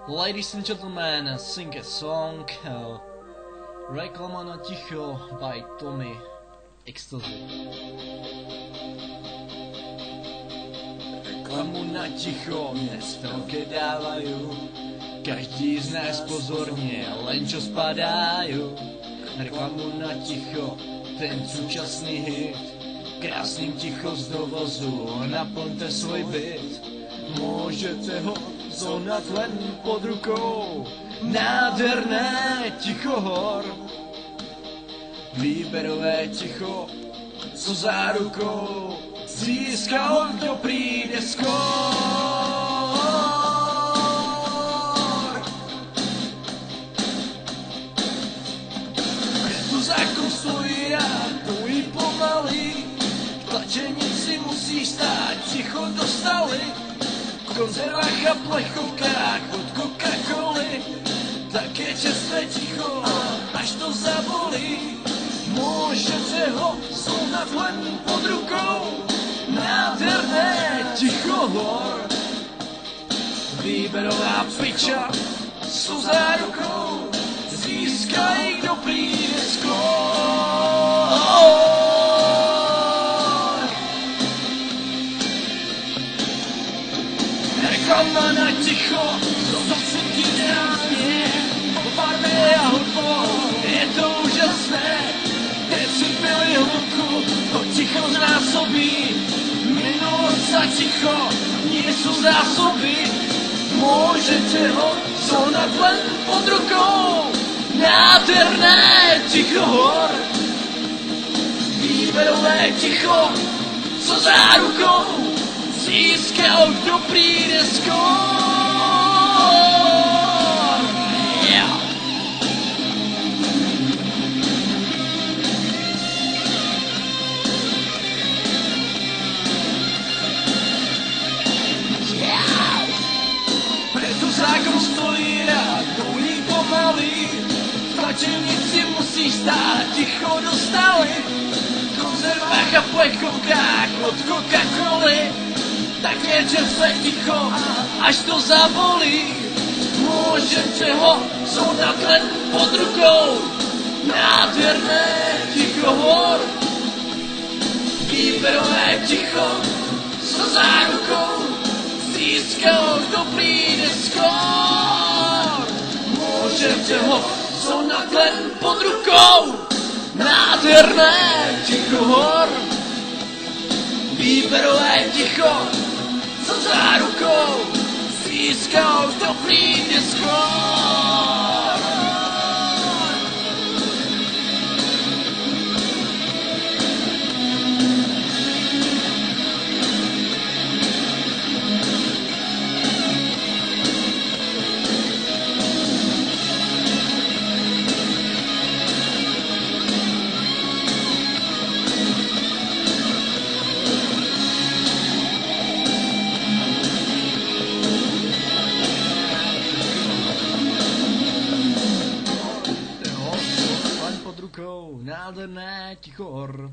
Ladies and gentlemen, sing a song. Reklama na ticho by Tommy Ecstasy. Reklamu na ticho dnes troke dávajú, každý z nás pozorne, len čo spadajú. Reklamu na ticho, ten súčasný hit, krásnym ticho z dovozu, naplňte svoj byt. Môžete ho zohnať len pod rukou, nádherné ticho hor. Výberové ticho so zárukou, získa ho, kto príde skôr. Preto zákon stojí a tují pomaly, v tlačenici musíš stáť, ticho dostali. V konzervách a plechovkách od Coca-Coly, také čerstvé ticho, až to zabolí. Môžete ho zohnať len pod rukou, nádherné ticho hor. Výberová piča so zárukou, získaj, kto príde skôr. Reklama na ticho, to si ti nerámne, po farbe a hudbou, je to úžasné. Decibely hluku, to ticho znásobí, minulost a ticho, nie sú zásoby. Môžete ho zohnať len pod rukou, nádherné ticho hor. Výberové ticho so zárukou, získal, kto príde skôr. Yeah. Yeah. Preto zákon stojí rád, tují pomaly, v tlačenici musíš stáť, ticho dostali. V konzervách a plechovkách od Coca-Coly, také čerstvé ticho, až to zabolí. Môžete ho zohnať len pod rukou, nádherné ticho hor. Výberové ticho so zárukou, získal, kto príde skôr. Môžete ho zohnať len pod rukou, nádherné ticho hor. Výberové ticho so zárukou, získal, kto príde skôr. Nádherné ticho hor.